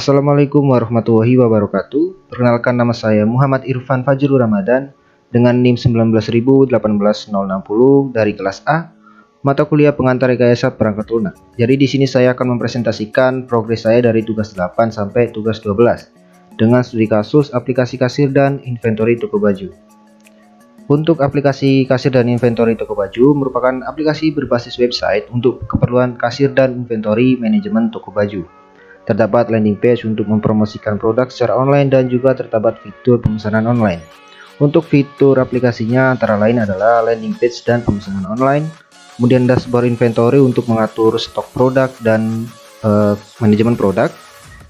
Assalamualaikum warahmatullahi wabarakatuh. Perkenalkan, nama saya Muhammad Irfan Fajrul Ramadan dengan NIM 1918060 dari kelas A, mata kuliah pengantar rekayasa perangkat lunak. Jadi di sini saya akan mempresentasikan progres saya dari tugas 8 sampai tugas 12 dengan studi kasus aplikasi kasir dan inventory toko baju. Untuk aplikasi kasir dan inventory toko baju merupakan aplikasi berbasis website untuk keperluan kasir dan inventory manajemen toko baju. Terdapat landing page untuk mempromosikan produk secara online dan juga terdapat fitur pemesanan online. Untuk fitur aplikasinya antara lain adalah landing page dan pemesanan online, kemudian dashboard inventory untuk mengatur stok produk dan manajemen produk,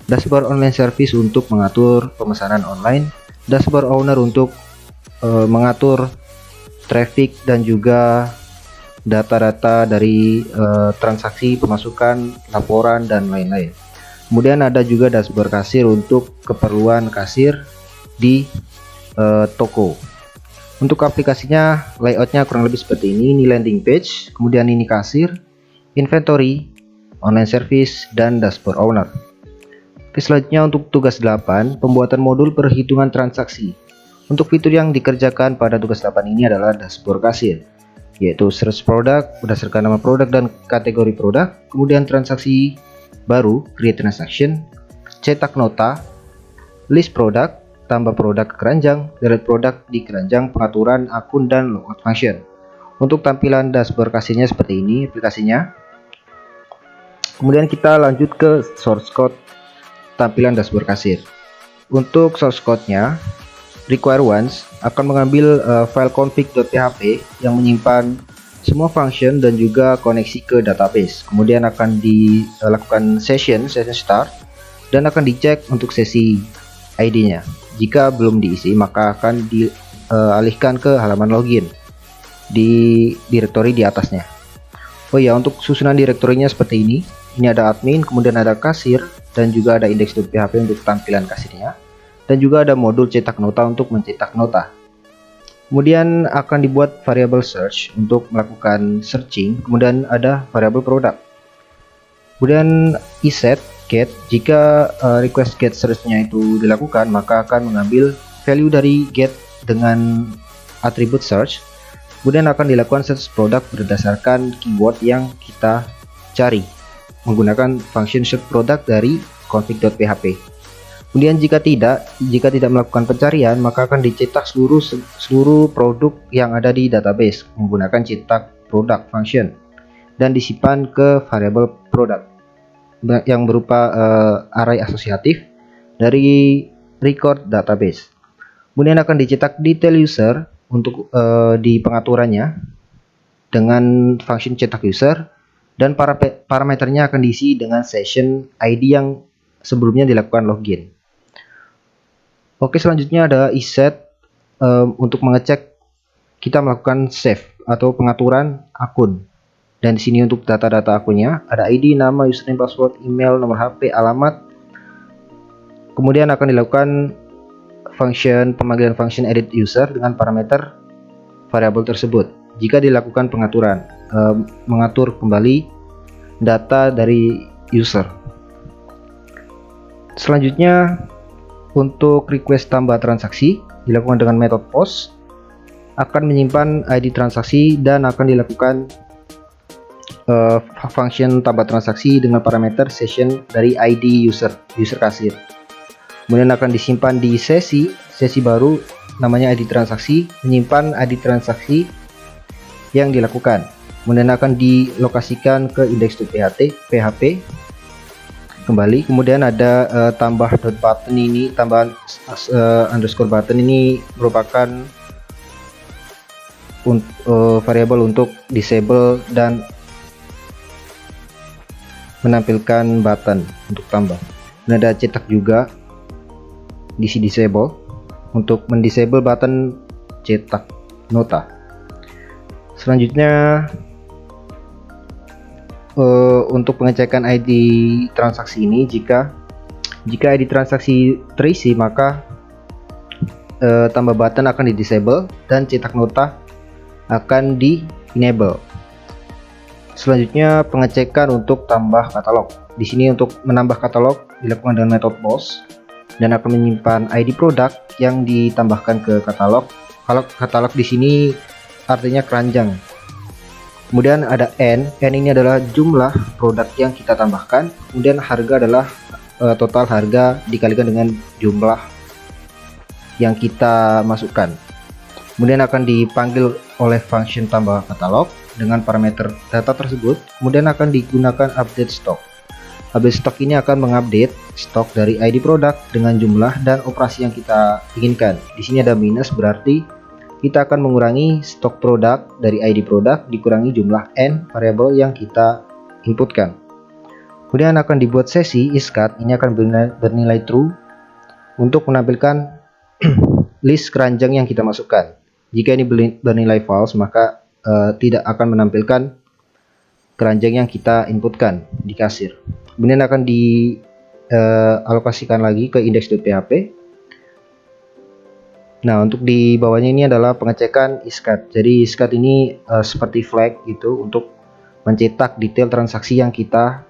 dashboard online service untuk mengatur pemesanan online, dashboard owner untuk mengatur traffic dan juga data-data dari transaksi, pemasukan, laporan, dan lain-lain. Kemudian ada juga dashboard kasir untuk keperluan kasir di toko. Untuk aplikasinya layoutnya kurang lebih seperti ini landing page, kemudian ini kasir, inventory, online service, dan dashboard owner. Oke, selanjutnya untuk tugas 8, pembuatan modul perhitungan transaksi. Untuk fitur yang dikerjakan pada tugas 8 ini adalah dashboard kasir, yaitu search produk berdasarkan nama produk dan kategori produk, kemudian transaksi baru, create transaction, cetak nota, list produk, tambah produk ke keranjang, delete produk di keranjang, pengaturan akun, dan logout function. Untuk tampilan dashboard kasirnya seperti ini aplikasinya. Kemudian kita lanjut ke source code tampilan dashboard kasir. Untuk source code-nya, require once akan mengambil file config.php yang menyimpan semua function dan juga koneksi ke database. Kemudian akan dilakukan session start dan akan dicek untuk sesi ID-nya. Jika belum diisi maka akan dialihkan ke halaman login di direktori di atasnya. Oh ya, untuk susunan direktorinya seperti ini. Ini ada admin, kemudian ada kasir, dan juga ada index.php untuk tampilan kasirnya, dan juga ada modul cetak nota untuk mencetak nota. Kemudian akan dibuat variable search untuk melakukan searching, kemudian ada variable produk. Kemudian iset get, jika request get search-nya itu dilakukan maka akan mengambil value dari get dengan atribut search. Kemudian akan dilakukan search produk berdasarkan keyword yang kita cari menggunakan function search product dari config.php. Kemudian jika tidak melakukan pencarian maka akan dicetak seluruh produk yang ada di database menggunakan cetak produk function dan disimpan ke variable product yang berupa array asosiatif dari record database. Kemudian akan dicetak detail user untuk di pengaturannya dengan function cetak user, dan parameternya akan diisi dengan session ID yang sebelumnya dilakukan login. Oke, selanjutnya ada iset untuk mengecek kita melakukan save atau pengaturan akun. Dan di sini untuk data-data akunnya ada ID, nama, username, password, email, nomor HP, alamat. Kemudian akan dilakukan pemanggilan function edit user dengan parameter variabel tersebut. Jika dilakukan pengaturan mengatur kembali data dari user. Selanjutnya untuk request tambah transaksi dilakukan dengan metode post, akan menyimpan ID transaksi dan akan dilakukan function tambah transaksi dengan parameter session dari ID user kasir. Kemudian akan disimpan di sesi baru namanya ID transaksi, menyimpan ID transaksi yang dilakukan. Kemudian akan dilokasikan ke index.php kembali. Kemudian ada tambah dot button, ini tambahan underscore button ini merupakan variabel untuk disable dan menampilkan button untuk tambah. Dan ada cetak juga di disable untuk mendisable button cetak nota. Selanjutnya untuk pengecekan ID transaksi ini, jika ID transaksi terisi maka tambah button akan di disable dan cetak nota akan di enable. Selanjutnya pengecekan untuk tambah katalog. Di sini untuk menambah katalog dilakukan dengan metode post dan akan menyimpan ID produk yang ditambahkan ke katalog. Kalau katalog di sini artinya keranjang. Kemudian ada N ini adalah jumlah produk yang kita tambahkan. Kemudian harga adalah total harga dikalikan dengan jumlah yang kita masukkan. Kemudian akan dipanggil oleh function tambah katalog dengan parameter data tersebut. Kemudian akan digunakan update stock. Update stock ini akan mengupdate stok dari ID produk dengan jumlah dan operasi yang kita inginkan. Di sini ada minus, berarti kita akan mengurangi stok produk dari ID produk dikurangi jumlah N variabel yang kita inputkan. Kemudian akan dibuat sesi isCut, ini akan bernilai true untuk menampilkan list keranjang yang kita masukkan. Jika ini bernilai false, maka tidak akan menampilkan keranjang yang kita inputkan di kasir. Kemudian akan dialokasikan lagi ke index.php. Nah, untuk di bawahnya ini adalah pengecekan isCut. Jadi isCut ini seperti flag gitu untuk mencetak detail transaksi yang kita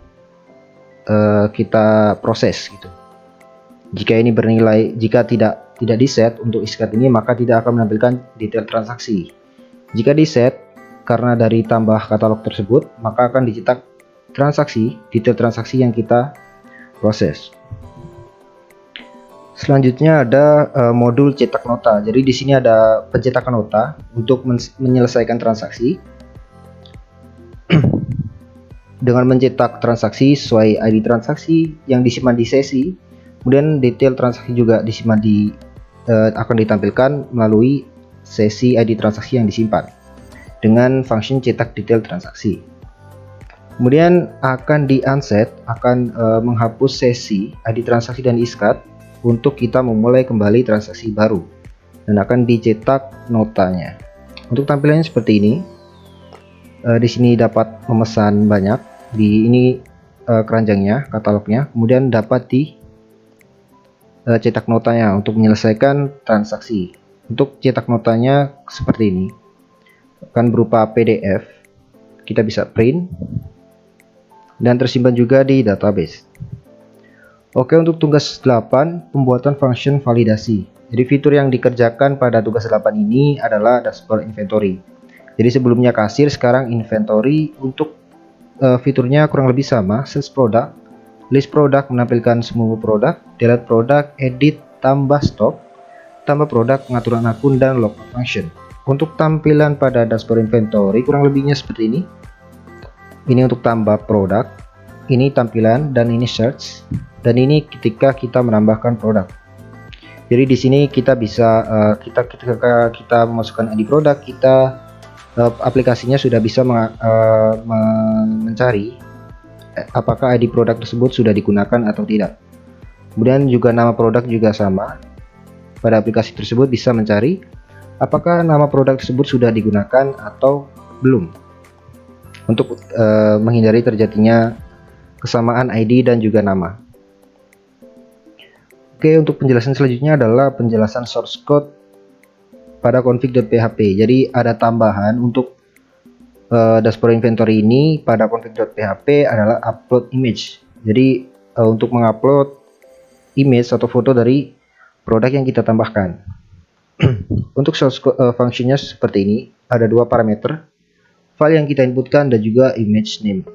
proses gitu. Jika ini bernilai, jika tidak diset untuk isCut ini, maka tidak akan menampilkan detail transaksi. Jika diset karena dari tambah katalog tersebut, maka akan dicetak detail transaksi yang kita proses. Selanjutnya ada modul cetak nota. Jadi di sini ada pencetakan nota untuk menyelesaikan transaksi dengan mencetak transaksi sesuai ID transaksi yang disimpan di sesi. Kemudian detail transaksi juga disimpan akan ditampilkan melalui sesi ID transaksi yang disimpan dengan function cetak detail transaksi. Kemudian akan di unset, akan menghapus sesi ID transaksi dan isCut untuk kita memulai kembali transaksi baru, dan akan dicetak notanya. Untuk tampilannya seperti ini. Di sini dapat memesan banyak. Di ini keranjangnya, katalognya. Kemudian dapat cetak notanya untuk menyelesaikan transaksi. Untuk cetak notanya seperti ini, akan berupa PDF. Kita bisa print dan tersimpan juga di database. Oke, untuk tugas 8, pembuatan function validasi. Jadi fitur yang dikerjakan pada tugas 8 ini adalah dashboard inventory. Jadi sebelumnya kasir, sekarang inventory. Untuk fiturnya kurang lebih sama, search product, list product menampilkan semua produk, delete product, edit, tambah stok, tambah produk, pengaturan akun, dan logout function. Untuk tampilan pada dashboard inventory kurang lebihnya seperti ini. Ini untuk tambah produk, ini tampilan, dan ini search, dan ini ketika kita menambahkan produk. Jadi di sini kita bisa ketika kita memasukkan ID produk, kita aplikasinya sudah bisa mencari apakah ID produk tersebut sudah digunakan atau tidak. Kemudian juga nama produk juga sama. Pada aplikasi tersebut bisa mencari apakah nama produk tersebut sudah digunakan atau belum, untuk menghindari terjadinya kesamaan ID dan juga nama. Oke, untuk penjelasan selanjutnya adalah penjelasan source code pada config.php. Jadi ada tambahan untuk dashboard inventory ini pada config.php adalah upload image. Jadi untuk mengupload image atau foto dari produk yang kita tambahkan. Untuk source functionnya seperti ini, ada dua parameter, file yang kita inputkan dan juga image name.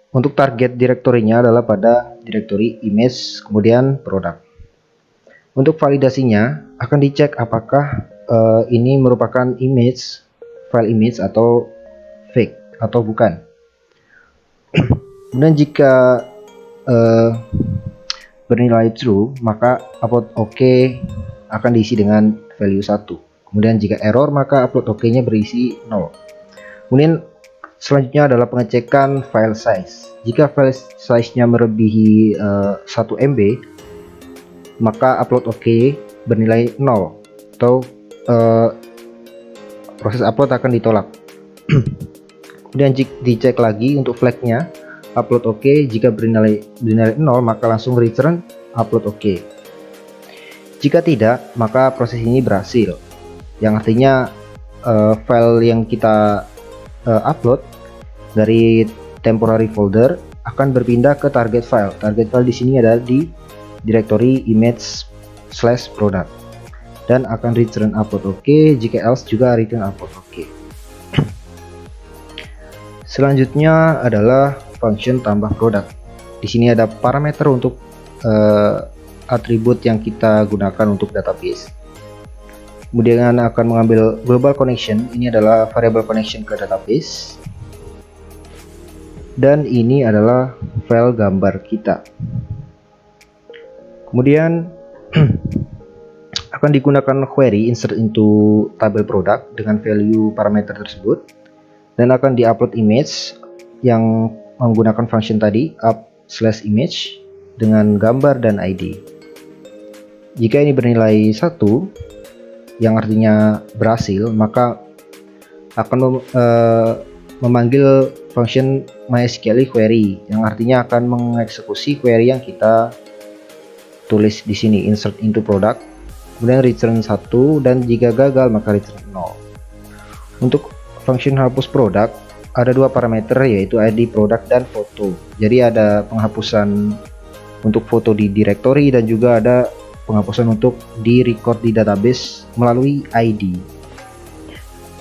Untuk target direktorinya adalah pada direktori image kemudian produk. Untuk validasinya akan dicek apakah ini merupakan image, file image atau fake atau bukan. Kemudian jika bernilai true, maka upload OK akan diisi dengan value 1. Kemudian jika error, maka upload OK nya berisi 0. Kemudian selanjutnya adalah pengecekan file size. Jika file size nya melebihi 1 MB, maka upload OK bernilai 0 atau proses upload akan ditolak. Kemudian dicek lagi untuk flagnya, upload OK. Jika bernilai 0, maka langsung return upload OK. Jika tidak, maka proses ini berhasil, yang artinya file yang kita upload dari temporary folder akan berpindah ke target file. Target file di sini ada di directory image/product dan akan return upload oke, jika else juga return upload oke. Selanjutnya adalah function tambah produk. Di sini ada parameter untuk atribut yang kita gunakan untuk database. Kemudian akan mengambil global connection, ini adalah variable connection ke database. Dan ini adalah file gambar kita. Kemudian akan digunakan query insert into table product dengan value parameter tersebut, dan akan diupload image yang menggunakan function tadi up/image dengan gambar dan ID. Jika ini bernilai 1 yang artinya berhasil, maka akan memanggil function MySQL query yang artinya akan mengeksekusi query yang kita tulis di sini, insert into product, kemudian return 1, dan jika gagal maka return 0. Untuk function hapus produk ada dua parameter, yaitu ID product dan foto. Jadi ada penghapusan untuk foto di directory dan juga ada penghapusan untuk di record di database melalui ID.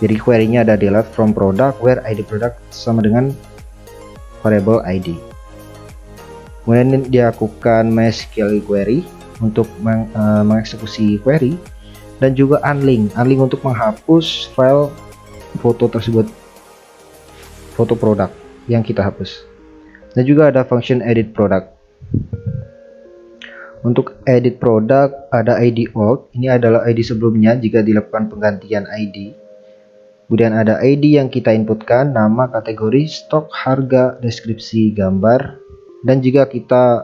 Jadi query-nya ada delete from product where ID product sama dengan variable ID. Kemudian dilakukan MySQL query untuk mengeksekusi query, dan juga unlink untuk menghapus file foto tersebut, foto produk yang kita hapus. Dan juga ada function edit product. Untuk edit product ada ID old, ini adalah ID sebelumnya jika dilakukan penggantian ID. Kemudian ada ID yang kita inputkan, nama, kategori, stok, harga, deskripsi, gambar. Dan jika kita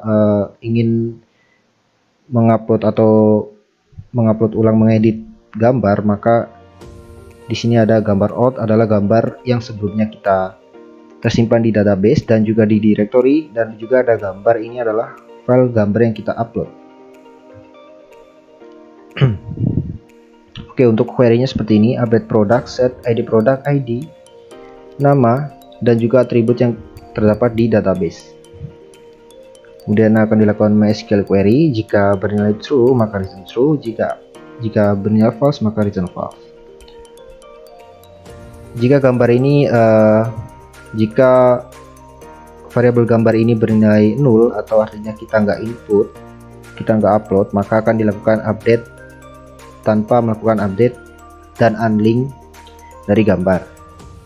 ingin mengupload ulang mengedit gambar, maka di sini ada gambar old adalah gambar yang sebelumnya kita tersimpan di database dan juga di directory, dan juga ada gambar, ini adalah file gambar yang kita upload. Oke, untuk query-nya seperti ini, update product, set ID product ID, nama, dan juga atribut yang terdapat di database. Kemudian akan dilakukan MySQL query, jika bernilai true maka return true, jika bernilai false maka return false. Jika gambar ini jika variabel gambar ini bernilai null atau artinya kita nggak input, kita nggak upload, maka akan dilakukan update tanpa melakukan update dan unlink dari gambar.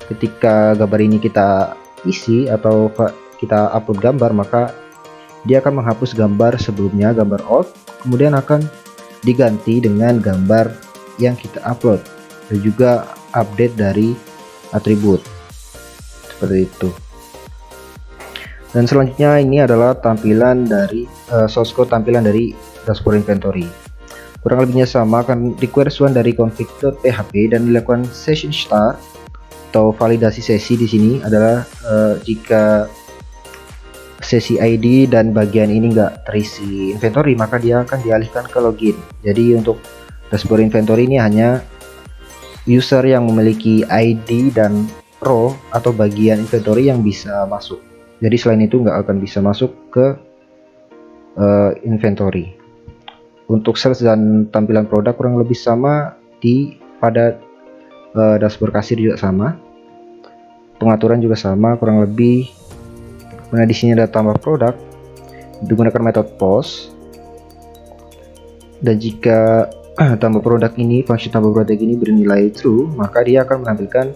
Ketika gambar ini kita isi atau kita upload gambar, maka dia akan menghapus gambar sebelumnya, gambar old, kemudian akan diganti dengan gambar yang kita upload, dan juga update dari atribut seperti itu. Dan selanjutnya ini adalah tampilan dari source code, tampilan dari dashboard inventory. Kurang lebihnya sama, akan request one dari config.php dan dilakukan session start atau validasi sesi. Di sini adalah jika sesi ID dan bagian ini enggak terisi inventory, maka dia akan dialihkan ke login. Jadi untuk dashboard inventory ini hanya user yang memiliki ID dan row atau bagian inventory yang bisa masuk. Jadi selain itu nggak akan bisa masuk ke inventory. Untuk sales dan tampilan produk kurang lebih sama pada dashboard kasir juga sama. Pengaturan juga sama kurang lebih. Nah, di sini ada tambah produk digunakan metode post. Dan jika tambah produk ini, function tambah produk ini bernilai true, maka dia akan menampilkan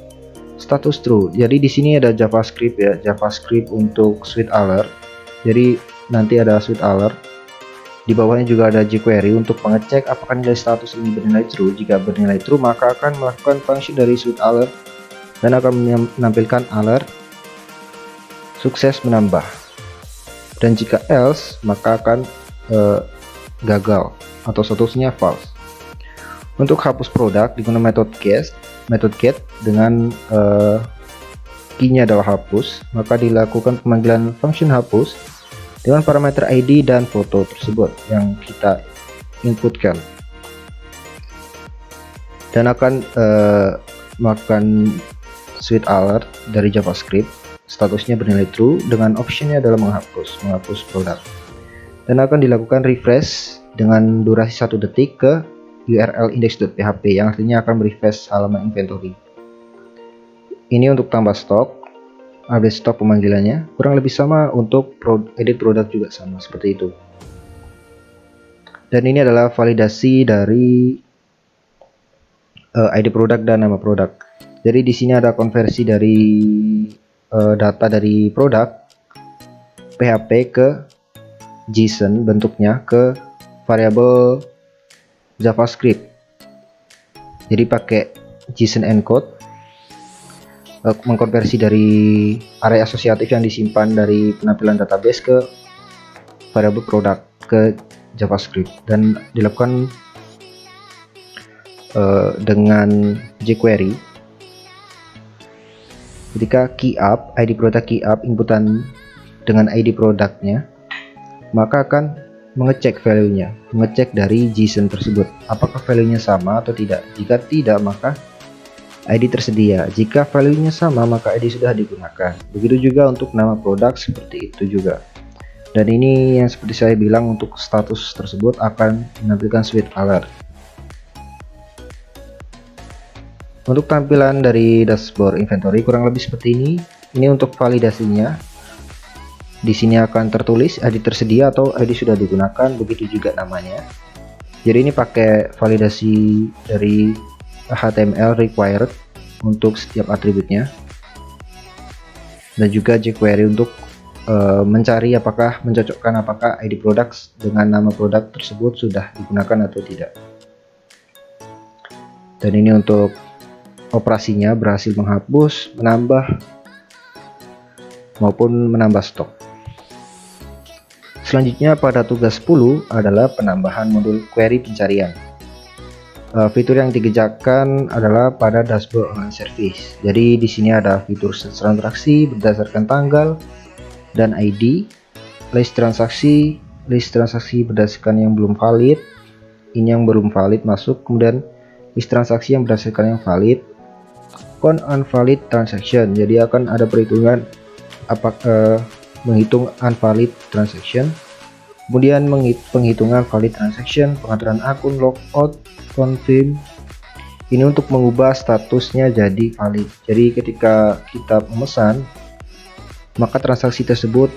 status true. Jadi di sini ada JavaScript ya, JavaScript untuk Swift Alert. Jadi nanti ada Swift Alert. Di bawahnya juga ada jQuery untuk mengecek apakah nilai status ini bernilai true. Jika bernilai true, maka akan melakukan function dari Swift Alert dan akan menampilkan alert sukses menambah. Dan jika else, maka akan gagal atau statusnya false. Untuk hapus produk digunakan metode get dengan key-nya adalah hapus, maka dilakukan pemanggilan function hapus dengan parameter ID dan foto tersebut yang kita inputkan, dan akan melakukan Swift Alert dari JavaScript statusnya bernilai true dengan optionnya adalah menghapus produk, dan akan dilakukan refresh dengan durasi 1 detik ke URL index.php yang artinya akan merefresh halaman inventory. Ini untuk tambah stok, update stok pemanggilannya kurang lebih sama. Untuk edit produk juga sama seperti itu. Dan ini adalah validasi dari ID produk dan nama produk. Jadi di sini ada konversi dari data dari produk PHP ke JSON bentuknya ke variabel JavaScript. Jadi pakai JSON encode, mengkonversi dari array asosiatif yang disimpan dari penampilan database ke variabel produk ke JavaScript, dan dilakukan dengan jQuery. Ketika key up, ID produk key up inputan dengan ID produknya, maka akan mengecek value-nya, mengecek dari JSON tersebut apakah value-nya sama atau tidak. Jika tidak, maka ID tersedia. Jika value-nya sama, maka ID sudah digunakan. Begitu juga untuk nama produk, seperti itu juga. Dan ini yang seperti saya bilang, untuk status tersebut akan menampilkan sweet alert. Untuk tampilan dari dashboard inventory kurang lebih seperti ini. Ini untuk validasinya. Di sini akan tertulis ID tersedia atau ID sudah digunakan, begitu juga namanya. Jadi ini pakai validasi dari HTML required untuk setiap atributnya, dan juga jQuery untuk mencari mencocokkan apakah ID products dengan nama produk tersebut sudah digunakan atau tidak. Dan ini untuk operasinya berhasil menghapus, menambah maupun menambah stok. Selanjutnya pada tugas 10 adalah penambahan modul query pencarian. Fitur yang dikerjakan adalah pada dashboard online service. Jadi di sini ada fitur transaksi berdasarkan tanggal dan ID, list transaksi berdasarkan yang belum valid, ini yang belum valid masuk, kemudian list transaksi yang berdasarkan yang valid, count unvalid transaction. Jadi akan ada perhitungan menghitung unvalid transaction, kemudian penghitungan valid transaction, pengaturan akun, logout, confirm. Ini untuk mengubah statusnya jadi valid. Jadi ketika kita memesan, maka transaksi tersebut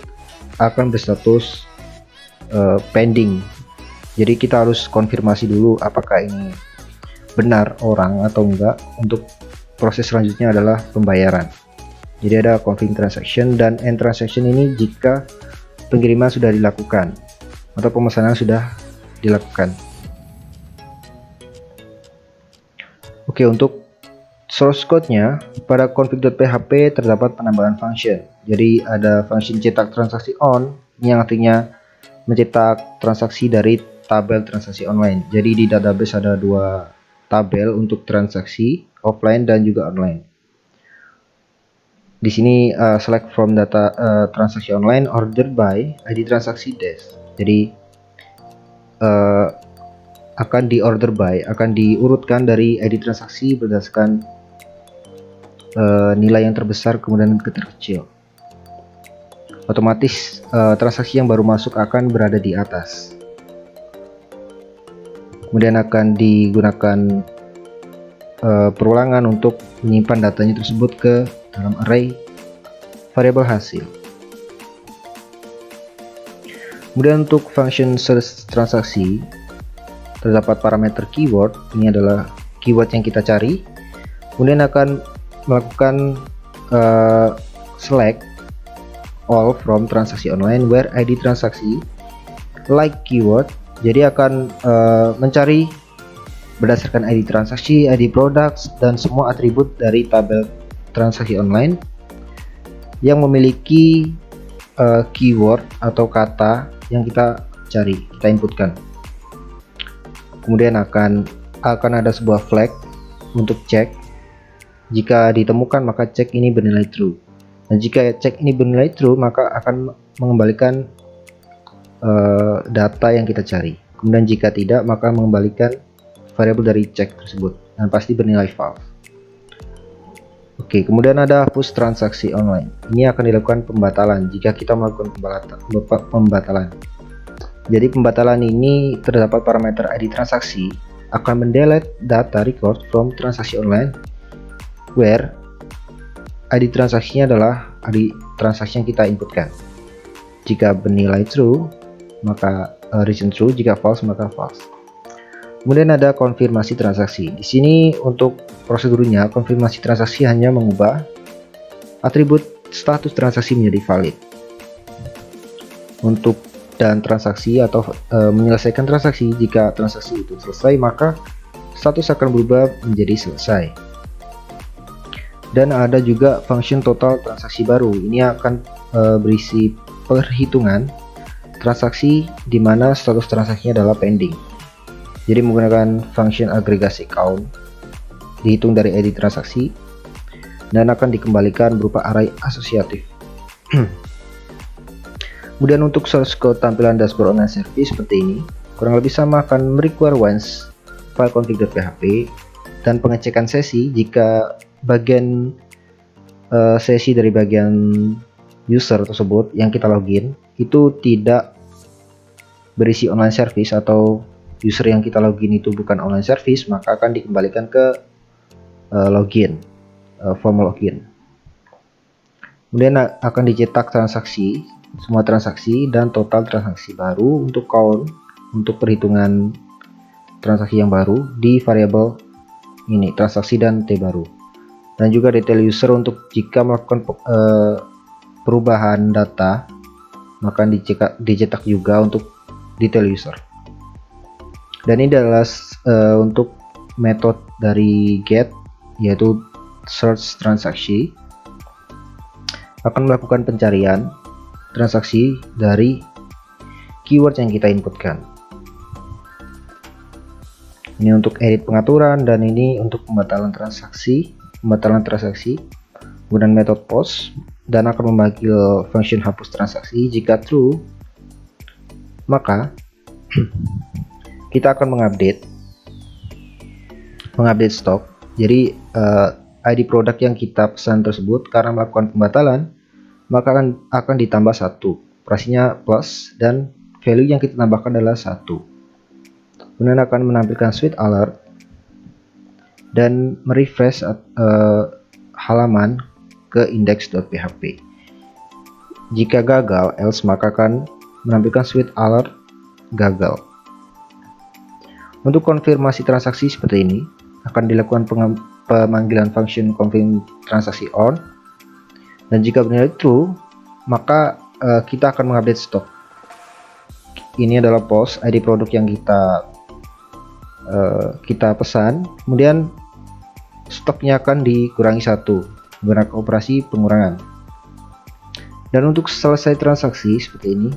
akan berstatus pending. Jadi kita harus konfirmasi dulu apakah ini benar orang atau enggak. Untuk proses selanjutnya adalah pembayaran. Jadi ada confirm transaction dan end transaction ini jika pengiriman sudah dilakukan atau pemesanan sudah dilakukan. Oke, untuk source code-nya pada config.php terdapat penambahan function. Jadi ada function cetak transaksi on, ini yang artinya mencetak transaksi dari tabel transaksi online. Jadi di database ada 2 tabel untuk transaksi offline dan juga online. Di sini select from data transaksi online ordered by ID transaksi dash. Jadi akan diurutkan dari ID transaksi berdasarkan nilai yang terbesar kemudian ke terkecil. Otomatis transaksi yang baru masuk akan berada di atas. Kemudian akan digunakan perulangan untuk menyimpan datanya tersebut ke dalam array variabel hasil. Kemudian untuk function search transaksi terdapat parameter keyword. Ini adalah keyword yang kita cari. Kemudian akan melakukan select all from transaksi online where ID transaksi like keyword. Jadi akan mencari berdasarkan ID transaksi, ID products, dan semua atribut dari tabel transaksi online yang memiliki keyword atau kata yang kita cari, kita inputkan. Kemudian akan ada sebuah flag untuk cek. Jika ditemukan maka cek ini bernilai true. Dan jika cek ini bernilai true maka akan mengembalikan data yang kita cari. Kemudian jika tidak maka mengembalikan variabel dari cek tersebut dan pasti bernilai false. Oke, kemudian ada hapus transaksi online. Ini akan dilakukan pembatalan jika kita melakukan pembatalan. Jadi pembatalan ini terdapat parameter ID transaksi akan mendelete data record from transaksi online where ID transaksinya adalah ID transaksi yang kita inputkan. Jika bernilai true, maka return true, jika false maka false. Kemudian ada konfirmasi transaksi. Di sini untuk prosedurnya, konfirmasi transaksi hanya mengubah atribut status transaksi menjadi valid. Untuk dan transaksi atau menyelesaikan transaksi, jika transaksi itu selesai maka status akan berubah menjadi selesai. Dan ada juga function total transaksi baru. Ini akan berisi perhitungan transaksi di mana status transaksinya adalah pending. Jadi menggunakan function agregasi count, dihitung dari ID transaksi dan akan dikembalikan berupa array asosiatif. Kemudian untuk source code tampilan dashboard online service seperti ini, kurang lebih sama, akan merequire once file config.php dan pengecekan sesi jika bagian sesi dari bagian user tersebut yang kita login itu tidak berisi online service atau user yang kita login itu bukan online service, maka akan dikembalikan ke login, form login. Kemudian akan dicetak transaksi, semua transaksi dan total transaksi baru untuk count, untuk perhitungan transaksi yang baru di variabel ini transaksi dan T baru. Dan juga detail user untuk jika melakukan perubahan data, maka dicetak juga untuk detail user. Dan ini adalah untuk metode dari get, yaitu search transaksi, akan melakukan pencarian transaksi dari keyword yang kita inputkan. Ini untuk edit pengaturan dan ini untuk pembatalan transaksi. Kemudian metode post dan akan memanggil function hapus transaksi. Jika true, maka kita akan mengupdate stok. Jadi ID produk yang kita pesan tersebut karena melakukan pembatalan maka akan ditambah 1, operasinya plus, dan value yang kita tambahkan adalah 1. Kemudian akan menampilkan sweet alert dan merefresh halaman ke index.php. Jika gagal, else, maka akan menampilkan sweet alert gagal. Untuk konfirmasi transaksi seperti ini, akan dilakukan pemanggilan function confirm transaksi on, dan jika bernilai true, maka kita akan mengupdate stok. Ini adalah post ID produk yang kita pesan, kemudian stoknya akan dikurangi 1 menggunakan operasi pengurangan. Dan untuk selesai transaksi seperti ini,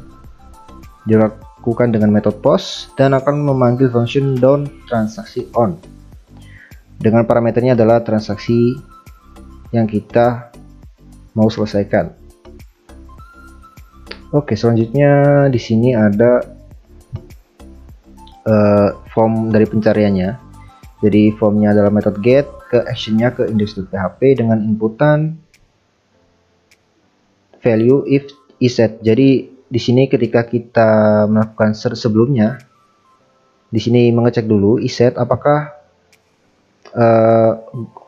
dilakukan dengan metode post dan akan memanggil function down transaksi on dengan parameternya adalah transaksi yang kita mau selesaikan. Oke, selanjutnya di sini ada form dari pencariannya. Jadi formnya adalah metode get, ke actionnya ke index.php dengan inputan value if iset. Jadi di sini ketika kita melakukan search sebelumnya, di sini mengecek dulu iset apakah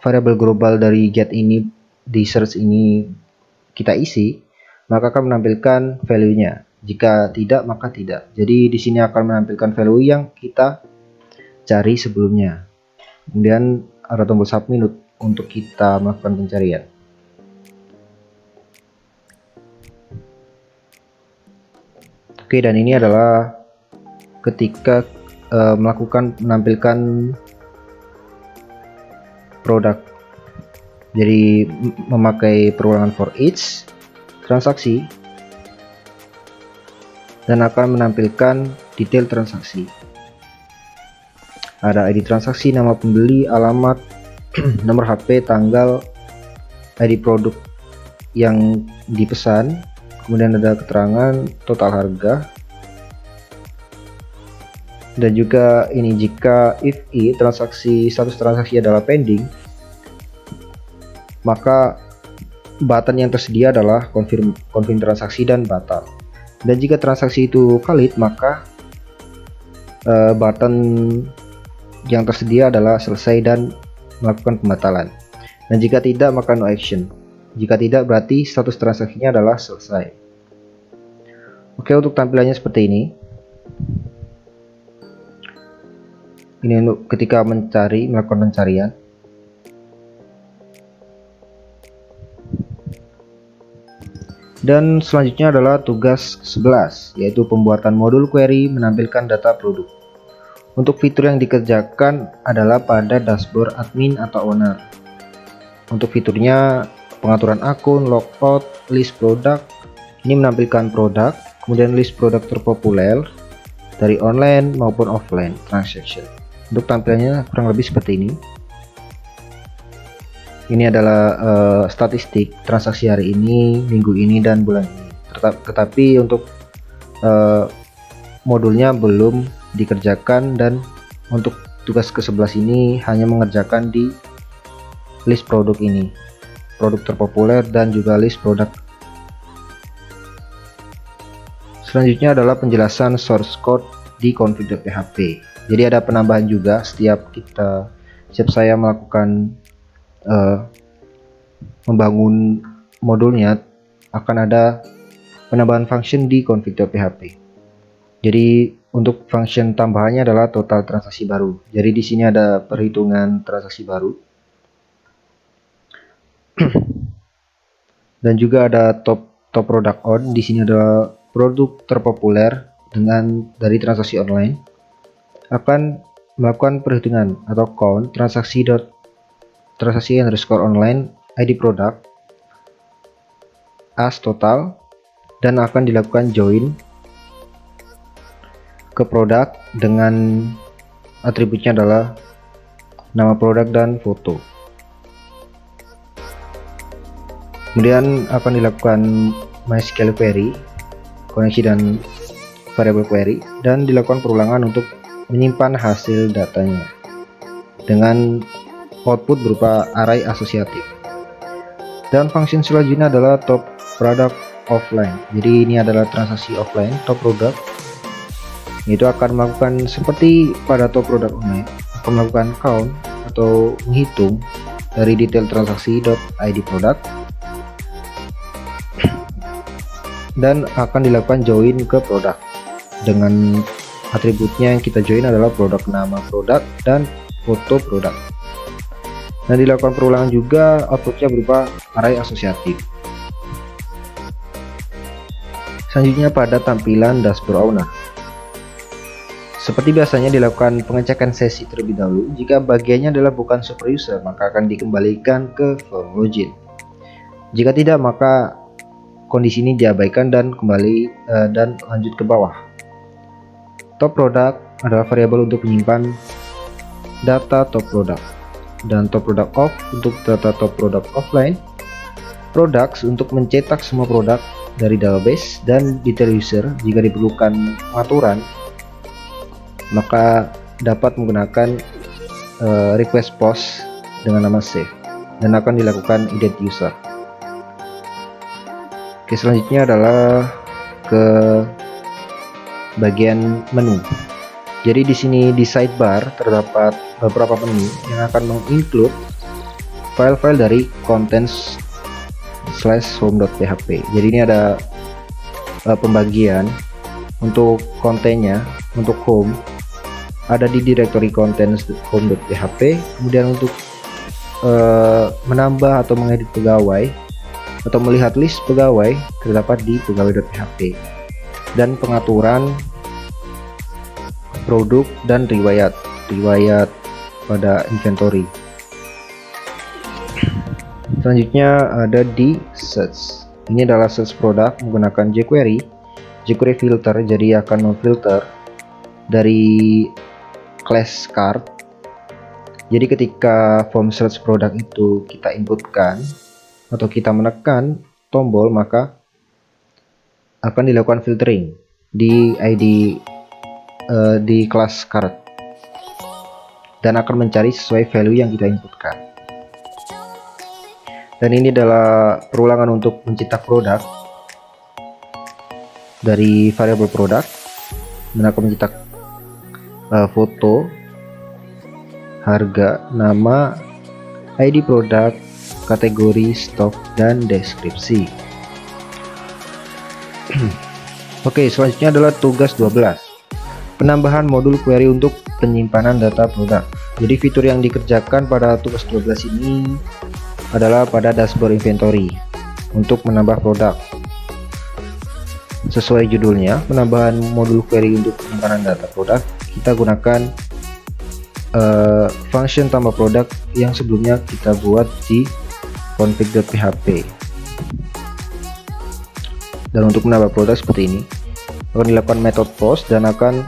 variabel global dari get ini di search ini kita isi, maka akan menampilkan value-nya. Jika tidak, maka tidak. Jadi di sini akan menampilkan value yang kita cari sebelumnya. Kemudian ada tombol submit untuk kita melakukan pencarian. Oke, dan ini adalah ketika menampilkan produk. Jadi memakai perulangan for each transaksi dan akan menampilkan detail transaksi. Ada ID transaksi, nama pembeli, alamat, nomor HP, tanggal, ID produk yang dipesan, kemudian ada keterangan total harga, dan juga ini jika if i transaksi status transaksi adalah pending, maka button yang tersedia adalah confirm transaksi dan batal. Dan jika transaksi itu valid, maka button yang tersedia adalah selesai dan melakukan pembatalan. Dan jika tidak, maka no action. Jika tidak, berarti status transaksinya adalah selesai. Oke, untuk tampilannya seperti ini. Ini untuk ketika melakukan pencarian. Dan selanjutnya adalah tugas 11, yaitu pembuatan modul query menampilkan data produk. Untuk fitur yang dikerjakan adalah pada dashboard admin atau owner. Untuk fiturnya pengaturan akun, logout, list produk. Ini menampilkan produk, kemudian list produk terpopuler dari online maupun offline transaction. Untuk tampilannya kurang lebih seperti ini. Ini adalah statistik transaksi hari ini, minggu ini, dan bulan ini. Tetapi untuk modulnya belum dikerjakan, dan untuk tugas ke-11 ini hanya mengerjakan di list produk ini, produk terpopuler dan juga list produk. Selanjutnya adalah penjelasan source code di config.php. Jadi ada penambahan juga setiap saya melakukan membangun modulnya, akan ada penambahan function di config.php. Jadi untuk function tambahannya adalah total transaksi baru. Jadi di sini ada perhitungan transaksi baru. Dan juga ada top product on. Di sini ada produk terpopuler dari transaksi online. Akan melakukan perhitungan atau count transaksi underscore online ID product as total, dan akan dilakukan join ke produk dengan atributnya adalah nama produk dan foto. Kemudian akan dilakukan MySQL query, koneksi dan variable query, dan dilakukan perulangan untuk menyimpan hasil datanya dengan output berupa array asosiatif. Dan function selanjutnya adalah top product offline. Jadi ini adalah transaksi offline top product. Itu akan melakukan seperti pada top product online, akan melakukan count atau menghitung dari detail transaksi.id product, dan akan dilakukan join ke produk dengan atributnya yang kita join adalah produk nama produk dan foto produk. Dan dilakukan perulangan juga, outputnya berupa array asosiatif. Selanjutnya pada tampilan dashboard owner. Seperti biasanya dilakukan pengecekan sesi terlebih dahulu. Jika bagiannya adalah bukan super user, maka akan dikembalikan ke form login. Jika tidak, maka kondisi ini diabaikan dan kembali dan lanjut ke bawah. Top product adalah variabel untuk menyimpan data top product, dan top product off untuk data top product offline. Products untuk mencetak semua produk dari database, dan detail user jika diperlukan pengaturan maka dapat menggunakan request post dengan nama save, dan akan dilakukan ident user. Oke, selanjutnya adalah ke bagian menu. Jadi di sini di sidebar terdapat beberapa menu yang akan menginclude file-file dari contents/home.php. Jadi ini ada pembagian untuk kontennya. Untuk home ada di directory contents/home.php. Kemudian untuk menambah atau mengedit pegawai atau melihat list pegawai terdapat di pegawai.php. Dan pengaturan produk dan riwayat pada inventory. Selanjutnya ada di search. Ini adalah search produk menggunakan jQuery filter. Jadi akan memfilter dari class card. Jadi ketika form search produk itu kita inputkan atau kita menekan tombol, maka akan dilakukan filtering di ID di class card, dan akan mencari sesuai value yang kita inputkan. Dan ini adalah perulangan untuk mencetak produk dari variabel produk, dan akan mencetak foto, harga, nama, ID produk, kategori, stok, dan deskripsi. Oke, selanjutnya adalah tugas 12. Penambahan modul query untuk penyimpanan data produk. Jadi fitur yang dikerjakan pada tugas 12 ini adalah pada dashboard inventory untuk menambah produk. Sesuai judulnya, penambahan modul query untuk penyimpanan data produk, kita gunakan function tambah produk yang sebelumnya kita buat di config.php. Dan untuk menambah produk seperti ini, akan dilakukan method post dan akan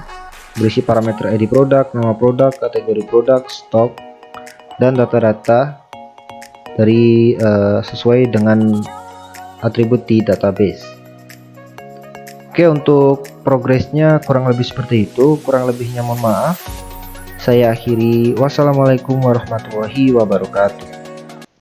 berisi parameter ID produk, nama produk, kategori produk, stok, dan data-data dari sesuai dengan atribut di database. Oke, untuk progresnya kurang lebih seperti itu. Kurang lebihnya mohon maaf. Saya akhiri. Wassalamualaikum warahmatullahi wabarakatuh.